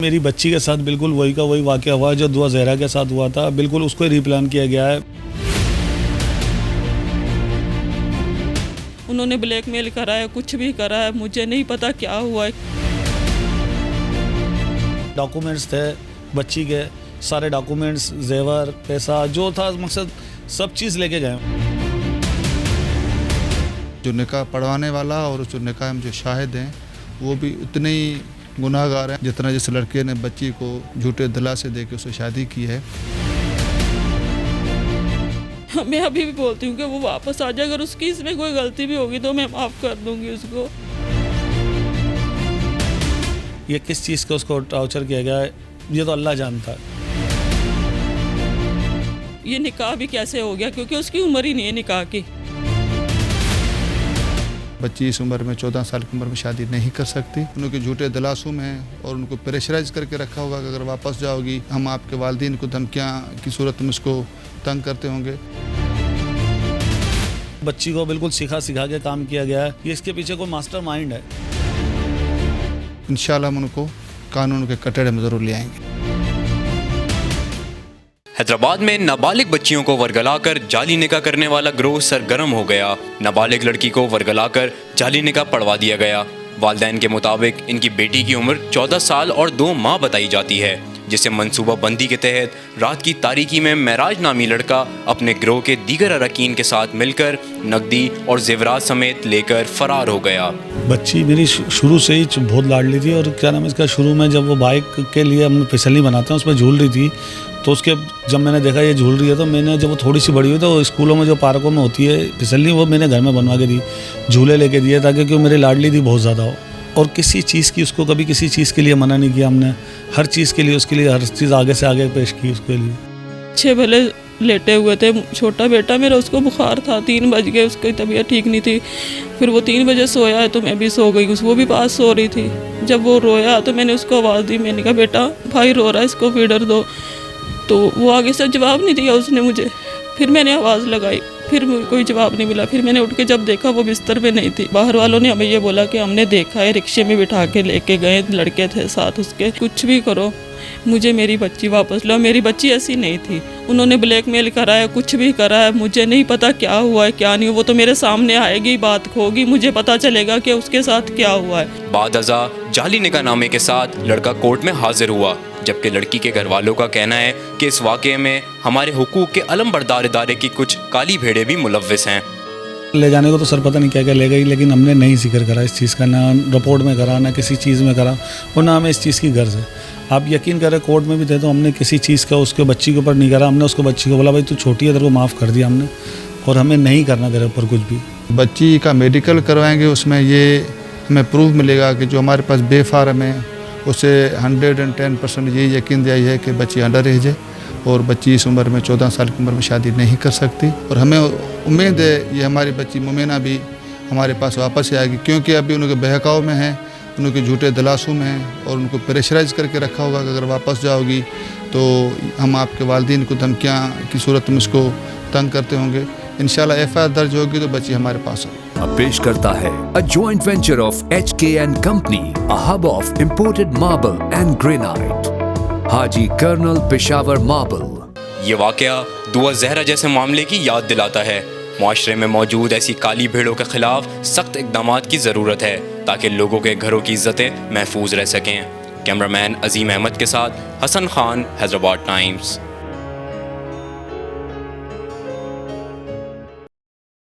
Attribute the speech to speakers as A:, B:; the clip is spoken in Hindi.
A: मेरी बच्ची के साथ बिल्कुल वही का वही वाक़या हुआ जो दुआ ज़हरा के साथ हुआ था, बिल्कुल उसको ही रीप्लान किया गया है।
B: उन्होंने ब्लैकमेल करा है, कुछ भी करा है, मुझे नहीं पता क्या हुआ है।
A: डॉक्यूमेंट्स थे बच्ची के, सारे डॉक्यूमेंट्स, जेवर, पैसा जो था मकसद सब चीज़ लेके गए।
C: जो निकाह पढ़वाने वाला और उस निकाह में जो शाहिद हैं वो भी उतने ही गुनाहगार हैं जितना जिस लड़के ने बच्ची को झूठे दिलासे दे के उससे शादी की है।
B: मैं अभी भी बोलती हूँ कि वो वापस आ जाए, अगर उसकी इसमें कोई गलती भी होगी तो मैं माफ़ कर दूंगी उसको।
A: ये किस चीज़ का उसको टॉर्चर किया गया है ये तो अल्लाह जानता है।
B: ये निकाह भी कैसे हो गया, क्योंकि उसकी उम्र ही नहीं है निकाह की।
C: बच्ची इस उम्र में 14 साल की उम्र में शादी नहीं कर सकती। उनके झूठे दिलासों में और उनको प्रेशराइज करके रखा होगा कि अगर वापस जाओगी हम आपके वालिदैन को धमकियाँ की सूरत में उसको तंग करते होंगे।
A: बच्ची को बिल्कुल सिखा के काम किया गया है। ये इसके पीछे कोई मास्टर माइंड है।
C: इंशाल्लाह हम उनको कानून के कटड़े में ज़रूर ले आएंगे।
D: हैदराबाद में नाबालिग बच्चियों को वर्गलाकर जाली निकाह करने वाला गिरोह सरगर्म हो गया। नाबालिग लड़की को वर्गलाकर जाली निकाह पढ़वा दिया गया। वालिदैन के मुताबिक इनकी बेटी की उम्र 14 साल और 2 माह बताई जाती है, जिसे मंसूबा बंदी के तहत रात की तारीकी में महराज नामी लड़का अपने गिरोह के दीगर अरकान के साथ मिलकर नकदी और जेवरात समेत लेकर फरार हो गया।
A: बच्ची मेरी शुरू से ही बहुत लाडली थी और क्या नाम है इसका, शुरू में जब वो बाइक के लिए हम फिसलनी बनाते हैं उसमें झूल रही थी, तो उसके जब मैंने देखा ये झूल रही है तो मैंने जब वो थोड़ी सी बड़ी हुई तो स्कूलों में जो पार्कों में होती है फिसलनी, वो मैंने घर में बनवा के दी, झूले लेके दिए ताकि क्यों मेरी लाडली थी बहुत ज़्यादा हो। और किसी चीज़ की उसको कभी किसी चीज़ के लिए मना नहीं किया हमने, हर चीज़ के लिए उसके लिए हर चीज़ आगे से आगे पेश की उसके लिए।
B: 6 भले लेटे हुए थे, छोटा बेटा मेरा, उसको बुखार था, 3 बज गए, उसकी तबीयत ठीक नहीं थी। फिर वो 3 बजे सोया है तो मैं भी सो गई, वो भी पास सो रही थी। जब वो रोया तो मैंने उसको आवाज़ दी, मैंने कहा बेटा भाई रो रहा है, इसको फीडर दो। तो वो आगे से जवाब नहीं दिया उसने मुझे। फिर मैंने आवाज़ लगाई, फिर कोई जवाब नहीं मिला। फिर मैंने उठ के जब देखा वो बिस्तर पे नहीं थी। बाहर वालों ने हमें ये बोला कि हमने देखा है, रिक्शे में बिठा के लेके गए, लड़के थे साथ उसके। कुछ भी करो, मुझे मेरी बच्ची वापस लो। मेरी बच्ची ऐसी नहीं थी। उन्होंने ब्लैकमेल करा है, कुछ भी करा है, मुझे नहीं पता क्या हुआ है क्या नहीं। वो तो मेरे सामने आएगी, बात होगी, मुझे पता चलेगा कि उसके साथ क्या हुआ है।
D: बाद अज़ा जाली निकाह नामे के साथ लड़का कोर्ट में हाजिर हुआ, जबकि लड़की के घर वालों का कहना है कि इस वाक़े में हमारे हुकूक के अलमबरदार इदारे की कुछ काली भेड़ें भी मुलव्विस हैं।
A: ले जाने को तो सर पता नहीं क्या क्या ले गई, लेकिन हमने नहीं जिक्र करा इस चीज़ का, ना रिपोर्ट में करा, ना किसी चीज़ में करा, और ना हमें इस चीज़ की गर्ज है। आप यकीन करें कोर्ट में भी थे तो हमने किसी चीज़ का उसके बच्ची के ऊपर नहीं करा। हमने उसको बच्ची को बोला भाई तू छोटी है, तेरे को माफ़ कर दिया हमने, और हमें नहीं करना तेरे ऊपर कुछ भी।
C: बच्ची का मेडिकल करवाएंगे, उसमें ये हमें प्रूफ मिलेगा कि जो हमारे पास बेफारम है उसे 110% ये यकीन दिया है कि बच्ची अंडर एज है और बच्ची इस उम्र में 14 साल की उम्र में शादी नहीं कर सकती। और हमें उम्मीद है ये हमारी बच्ची मुमीना भी हमारे पास वापस आएगी, क्योंकि अभी उनके बहकाव में है, उनके झूठे दिलासों में है और उनको प्रेशराइज करके रखा होगा कि अगर वापस जाओगी तो हम आपके वालिदैन को धमकियाँ की सूरत में उसको तंग करते होंगे। इंशाल्लाह एफआईआर दर्ज होगी तो बच्ची हमारे पास होगी।
E: अब पेश करता है a joint venture of HK & company, a hub of imported marble and granite, Haji colonel Peshawar marble.
D: ये वाक़या दुआ ज़हरा जैसे मामले की याद दिलाता है। मुआशरे में मौजूद ऐसी काली भेड़ों के खिलाफ सख्त इक़दामात की ज़रूरत है ताकि लोगों के घरों की इज़्ज़तें महफूज रह सकें। कैमरामैन अजीम अहमद के साथ हसन खान, हैदराबाद टाइम्स।